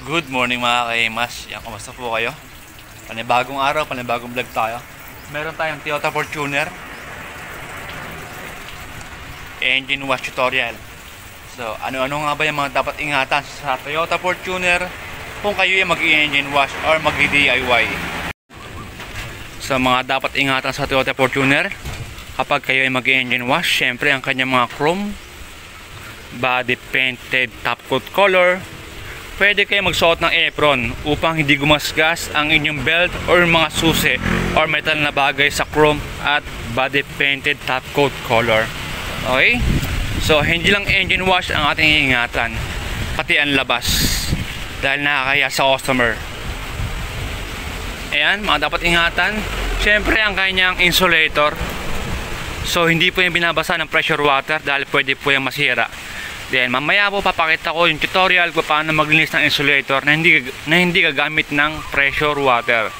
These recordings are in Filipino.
Good morning mga kaimas. Yan, kumusta po kayo? Panibagong araw, panibagong vlog tayo. Meron tayong Toyota Fortuner engine wash tutorial. So, ano-ano nga ba yung mga dapat ingatan sa Toyota Fortuner kung kayo yung mag-engine wash or mag-DIY? So, mga dapat ingatan sa Toyota Fortuner kapag kayo ay mag-engine wash, syempre ang kanyang mga chrome, body painted top coat color. Pwede kayo magsuot ng apron upang hindi gumasgas ang inyong belt or mga susi or metal na bagay sa chrome at body painted top coat color. Okay? So, hindi lang engine wash ang ating ingatan, pati ang labas dahil nakakaya sa customer. Ayan, mga dapat ingatan. Siyempre, ang kanyang insulator. So, hindi po yung binabasa ng pressure water dahil pwede po yung masira. Then mamaya po papakita ko yung tutorial kung paano maglinis ng insulator na hindi gagamit ng pressure water.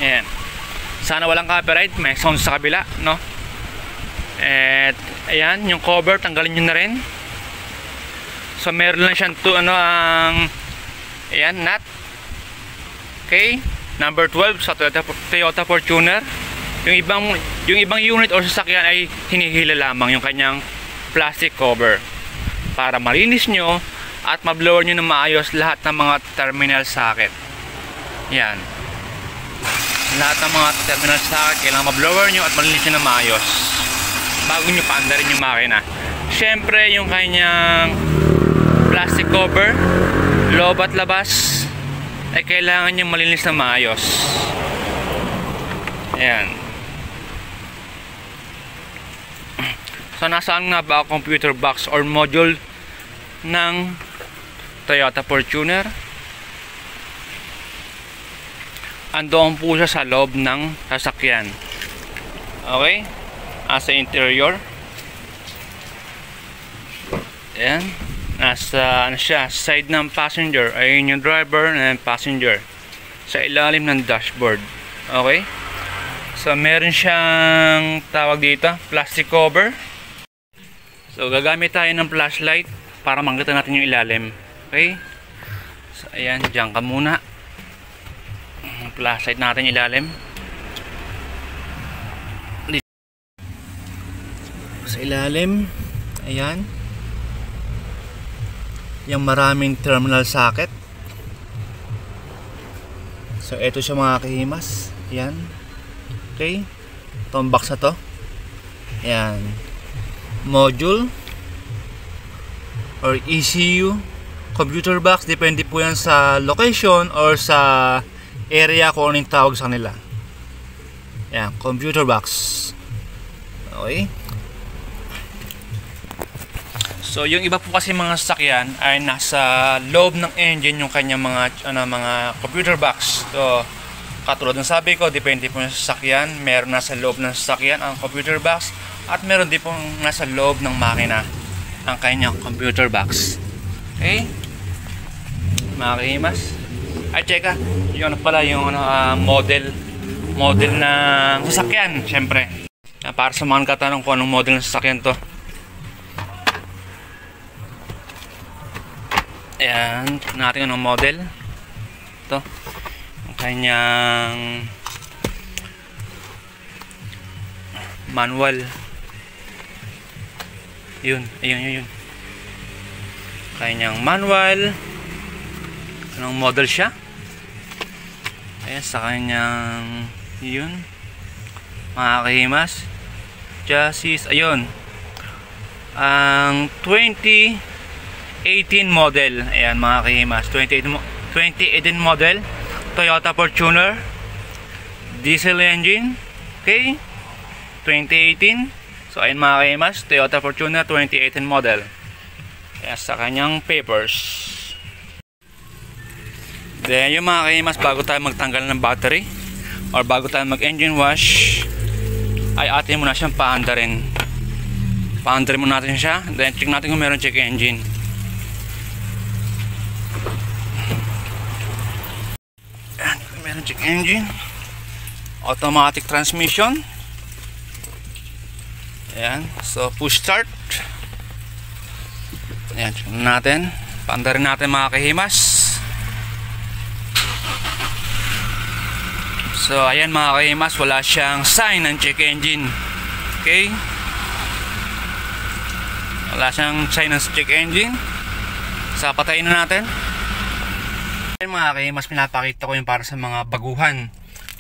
Ayan. Sana walang copyright, may sound sa kabila, no? At ayan, yung cover tanggalin nyo na rin. So meron lang siyang ayan, nut. Okay, number 12 sa Toyota Fortuner. Yung ibang unit o sasakyan ay hinihila lamang yung kanyang plastic cover para malinis nyo at mablower nyo na maayos lahat ng mga terminal socket. Yan, lahat ng mga terminal socket kailangan mablower nyo at malinis nyo na maayos bago nyo paandarin yung makina. Syempre yung kanyang plastic cover, loob at labas, ay kailangan nyo malinis na maayos. Yan. So, nasaan nga ba ang computer box or module ng Toyota Fortuner? Andoon po siya sa loob ng sasakyan. Okay? Nasa interior. Ayan. Nasa siya, side ng passenger. Ayun yung driver and passenger. Sa ilalim ng dashboard. Okay? So, meron siyang tawag dito, plastic cover. So, gagamit tayo ng flashlight para makita natin yung ilalim. Okay? So, ayan, dyan ka muna. Flashlight natin yung ilalim. Sa ilalim, ayan. Yung maraming terminal socket. So, ito siya mga kahimas. Ayan. Okay? Itong box na to. Ayan. Module or ECU computer box, depende po yan sa location or sa area kung anong tawag sa kanila. Yan, computer box. Okay, so yung iba po kasi mga sasakyan ay nasa loob ng engine yung kanyang mga computer box. So katulad ng sabi ko, depende po sa sasakyan. Meron nasa loob ng sasakyan ang computer box at meron din pong nasa loob ng makina ang kanyang computer box. Okay? Mga kahimas. Ay, cheka. Yung pala yung model ng sasakyan. Siyempre. Para sa mga katanong kung anong model ng sasakyan to. Ayan. Natin anong model. Ito. Ang kanyang manual. Ayun. Kanyang manual. Anong model siya? Ayan, sa kanyang yun. Mga kahimas. Chassis, ayun. Ang 2018 model. Ayan, mga kahimas. 2018 model. Toyota Fortuner. Diesel engine. Okay? 2018. So, ayun mga kahimas, Toyota Fortuner 2018 model. Kaya sa kanyang papers. Then, yung mga kahimas, bago tayo magtanggal ng battery or bago tayo mag-engine wash, ay atin muna siyang paandarin. Paandarin muna natin siya. Then, check natin kung meron check engine. Ayan, kung meron check engine. Automatic transmission. Ayan, so push start. Ayan, check natin. Paanda rin natin mga kahimas. So ayan mga kahimas, wala siyang sign ng check engine. Okay, wala siyang sign ng check engine. So patayin na natin. Ayan mga kahimas, pinapakita ko yung para sa mga baguhan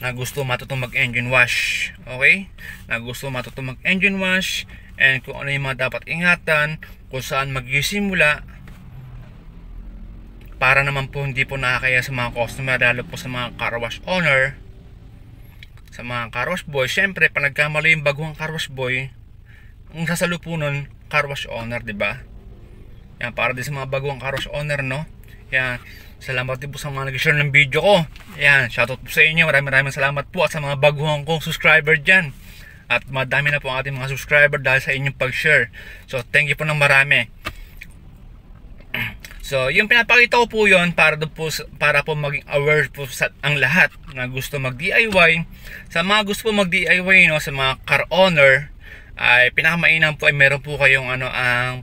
na gusto matutong mag engine wash. Okay, na gusto matutong mag engine wash, and kung ano yung mga dapat ingatan, kung saan magsisimula, para naman po hindi po nakakaya sa mga customer, lalo po sa mga car wash owner, sa mga car wash boy. Syempre pag nagkamali yung baguhang car wash boy, ang sasalupunan car wash owner, diba? Yan, para din sa mga baguhang car wash owner, no? Yan, salamat din po sa mga nag-share ng video ko. Yan, shoutout po sa inyo, maraming salamat po, at sa mga baguhang kong subscriber dyan. At madami na po ang ating mga subscriber dahil sa inyong pag-share. So thank you po ng marami. So yung pinapakita ko po yun para po maging aware po sa ang lahat na gusto mag DIY. Sa mga gusto po mag DIY, no, sa mga car owner, ay pinakamainam po ay meron po kayong ang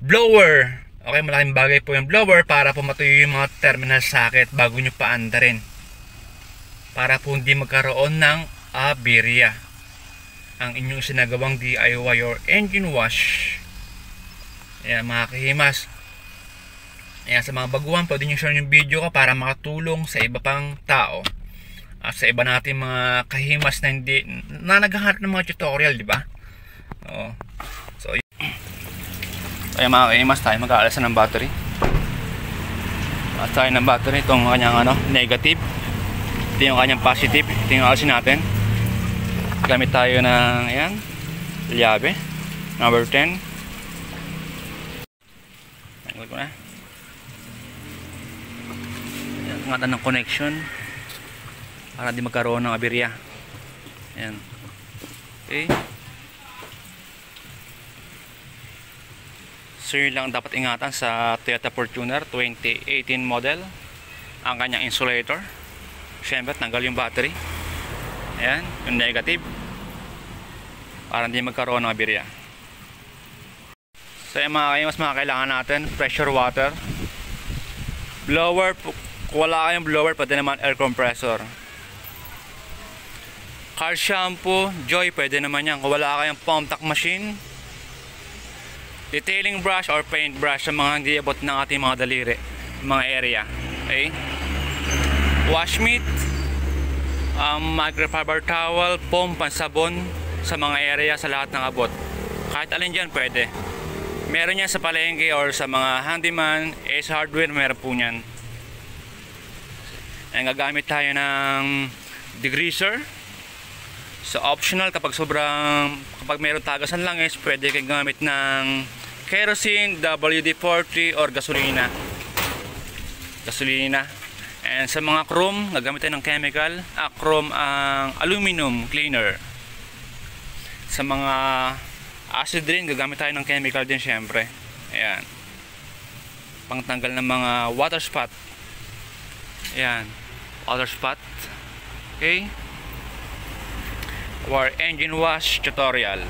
blower. Okay, malaking bagay po yung blower para po matuyo yung mga terminal socket bago nyo paanda rin, para po hindi magkaroon ng aberya ang inyong sinagawang DIY or engine wash. Ayan mga kahimas. Ayan, sa mga baguhan, pwede nyo share yung video ko para makatulong sa iba pang tao at sa iba natin mga kahimas na hindi na naghahanap ng mga tutorial, di ba? Oo. So ayan mga kahimas, tayo mag-aalasan ng battery. At tayo ng battery, itong kanyang negative, ito yung kanyang positive. Ito yung alasin natin. Gamit tayo ng ayan, llave number 10. Tanggal ko na. Ayan, ingatan ng connection para di magkaroon ng aberya. Ayan. Okay. So yun lang dapat ingatan sa Toyota Fortuner 2018 model, ang kanyang insulator. Siyempre tanggal yung battery. Ayan, yung negative, para hindi magkaroon ng aberya. So yung mga kailangan natin, pressure water, blower. Kung wala kayong blower, pwede naman air compressor. Car shampoo, Joy, pwede naman yan. Kung wala kayong pump tack machine, detailing brush or paint brush sa mga hindi abot ng ating mga daliri, mga area. Okay, wash mitt, microfiber towel, foam, pansabon sa mga area, sa lahat ng abot. Kahit alin dyan pwede. Meron yan sa palengke or sa mga handyman, Ace Hardware, meron po yan. And gagamit tayo ng degreaser. So optional, kapag meron tagasan lang is pwede kayong gamit ng kerosene, WD-40 or gasolina. And sa mga chrome, gagamit tayo ng chemical, chrome ang aluminum cleaner. Sa mga acid rain, gagamit tayo ng chemical din syempre. Ayan, pangtanggal ng mga water spot. Ayan, water spot. Okay, our engine wash tutorial.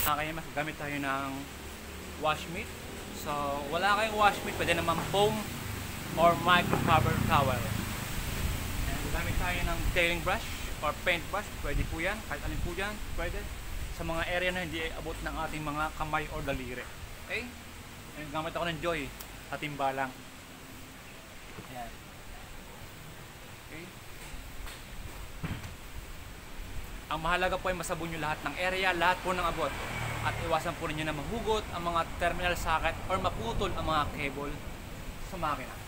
Okay, gamit tayo ng wash mitt. So wala kayong wash mitt, pwede naman foam or microfiber towel. And gamit tayo ng detailing brush. or paint brush, pwede po yan, kahit alin po yan, pwede sa mga area na hindi abot ng ating mga kamay or daliri. Okay? Ayun, gamit ako ng Joy at timbalang. Ayan. Okay? Ang mahalaga po ay masabon nyo lahat ng area, lahat po ng abot, at iwasan po ninyo na mahugot ang mga terminal socket or maputol ang mga cable sa makina.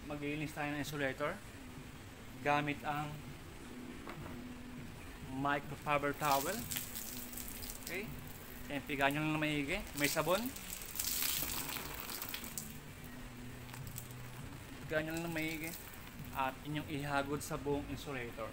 Maglilinis tayo ng insulator gamit ang microfiber towel. Okay, yan, pigaan nyo lang na maigi, may sabon, pigaan nyo lang na maigi at inyong ihagod sa buong insulator.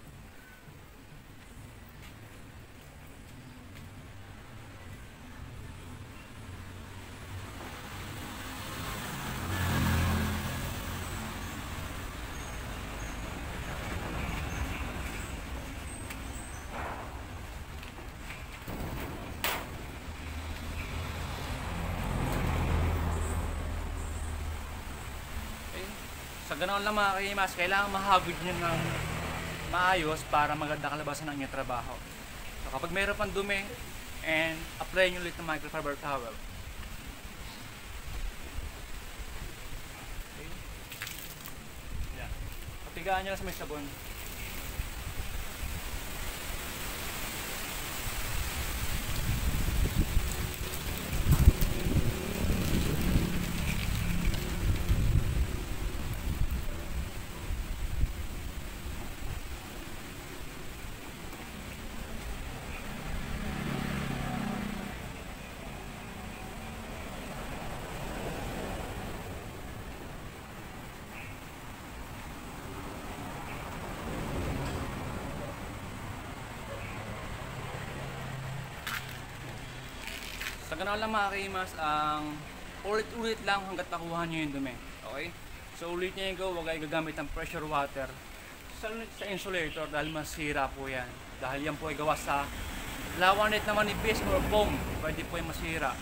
Sa ganoon lang mga kaimas, kailangan mahagod nyo ng maayos para maganda kalabasan ng inyong trabaho. So kapag mayroon pang dumi, and apply nyo ulit ng microfiber towel. Okay. Yeah. Patigaan nyo lang sa may sabon. Sa ganoon lang mga kaimas, ang ulit-ulit lang hanggat nakuha nyo yung dumi. Okay? So ulit nyo yung go, huwag kayo gagamit ng pressure water sa insulator dahil masira po yan. Dahil yan po ay gawa sa lawanit na manipis or foam, pwede po yung masira.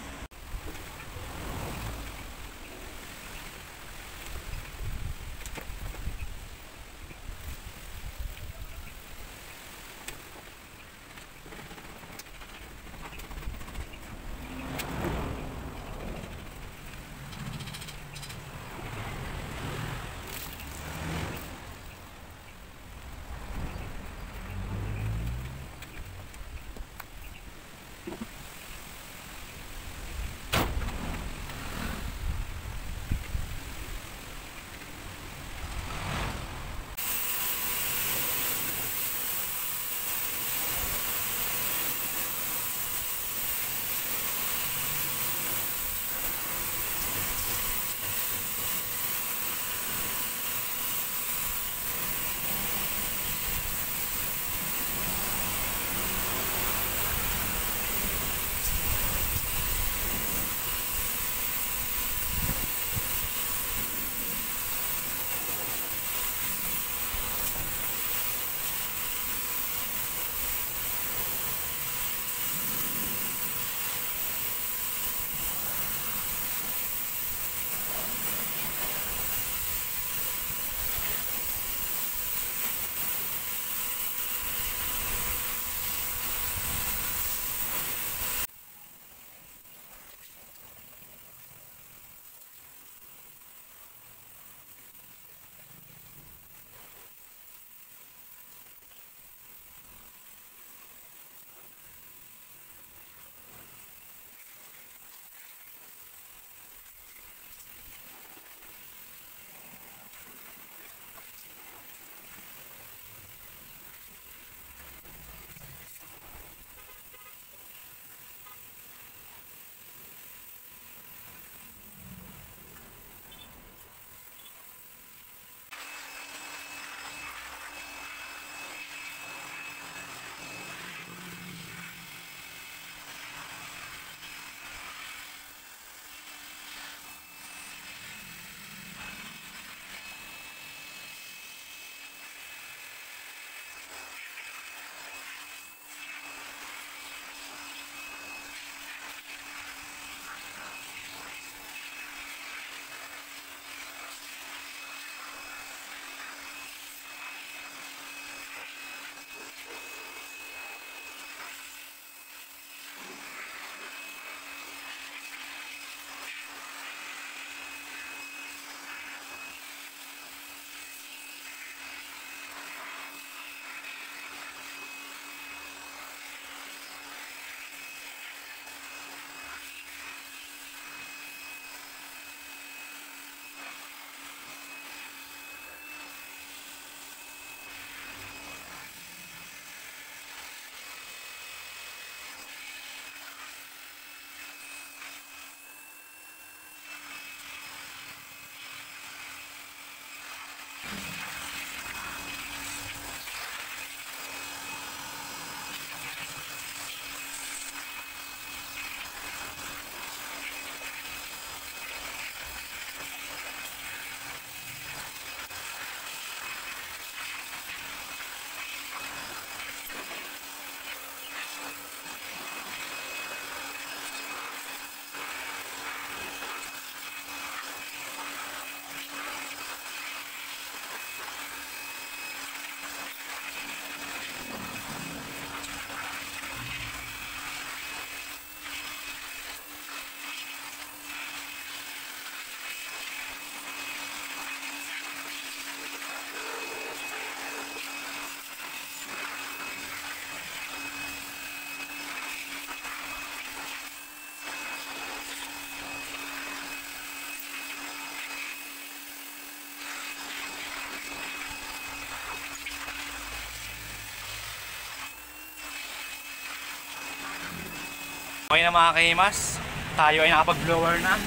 Okay na mga kahimas, tayo ay nakapag-blower na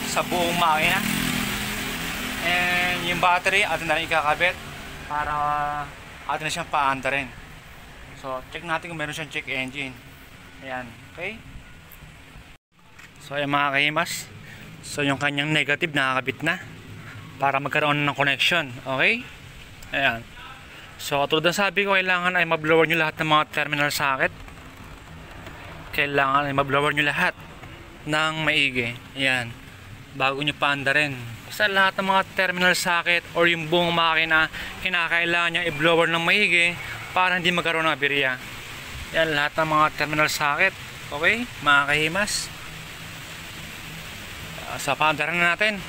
sa buong makina. And yung battery atin na rin ikakabit para atin na siyang paanda rin. So check natin kung meron siyang check engine. Ayan, okay. So ayan mga kahimas, so yung kanyang negative nakakabit na para magkaroon ng connection. Okay, ayan. So tulad ng sabi ko, kailangan ay mablower nyo lahat ng mga terminal socket. Kailangan ay mablower nyo lahat ng maigi. Ayan, bago nyo paanda rin. Sa lahat ng mga terminal socket or yung buong makina, kinakailangan nyo i-blower ng maigi para hindi magkaroon ng aberya. Yan, lahat ng mga terminal socket. Okay, mga kahimas. Sa paanda rin natin.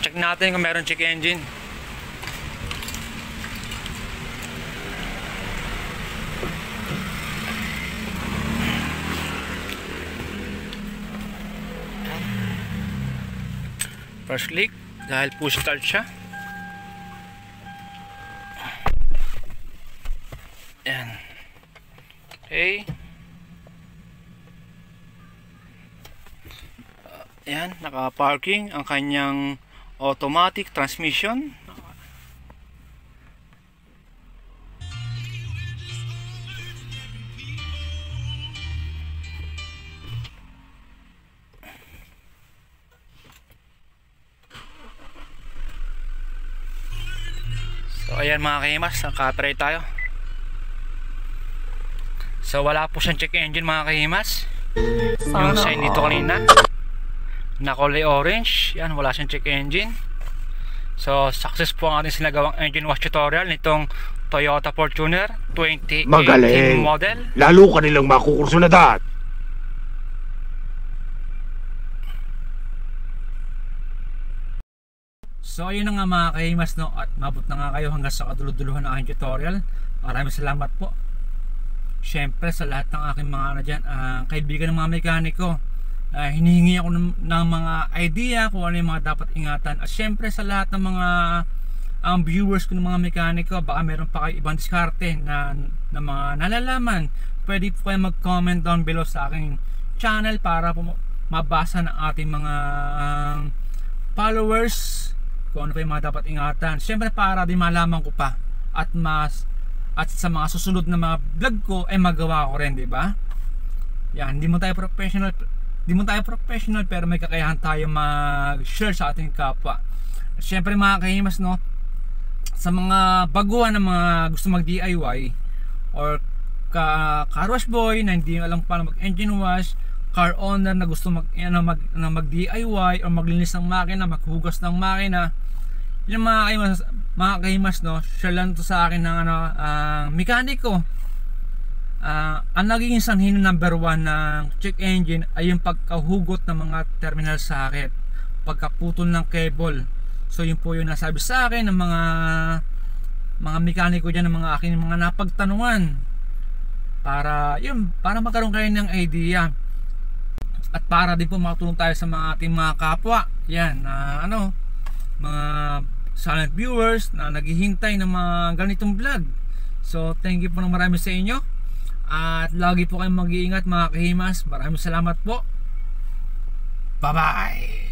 Check natin kung meron check engine. First leak dahil push start siya. Yan. Okay. Yan, naka-parking ang kanyang automatic transmission. So ayan mga kahimas, naka-try tayo. So wala po siyang check engine mga kahimas. Yung sign dito kanina na kulay orange, yan, wala siyang check engine. So success po ang ating sinagawang engine wash tutorial nitong Toyota Fortuner 2018 Magaling model. Lalo ka nilang makukursunadad. So ayun na nga mga kahimas, no, at mabot na nga kayo hanggang sa kaduluduluhan ng aking tutorial. Maraming salamat po syempre sa lahat ng aking mga kaibigan ng mga mekaniko. Hinihingi ako ng mga idea kung ano yung mga dapat ingatan. At syempre sa lahat ng mga viewers ko ng mga mekaniko, baka meron pa kayo ibang diskarte na mga nalalaman, pwede po kayo mag-comment down below sa aking channel para po mabasa ng ating mga followers kung ano pa yung mga dapat ingatan. Siyempre para di malaman ko pa at sa mga susunod na mga vlog ko ay magawa ko rin, di ba? Yan, hindi mo tayo professional pero may kakayahan tayo mag-share sa ating kapwa. Siyempre mga kahimas, no, sa mga baguhan ng mga gusto mag-DIY or car wash boy na hindi alam paano mag-engine wash, car owner na gusto mag-DIY o maglinis ng makina, maghugas ng makina, yung mga kahimas, no, share lang to sa akin ng mekaniko. Ang naging sanhin number 1 ng check engine ay yung pagkahugot ng mga terminal socket, pagkaputol ng cable. So yun po yung nasabi sa akin ng mga mekaniko dyan, ng mga aking mga napagtanungan, para magkaroon kayo ng idea at para din po makatulong tayo sa mga ating mga kapwa yan na mga silent viewers na naghihintay ng mga ganitong vlog. So thank you po ng marami sa inyo at lagi po kayong mag-iingat mga kahimas. Maraming salamat po. Bye bye.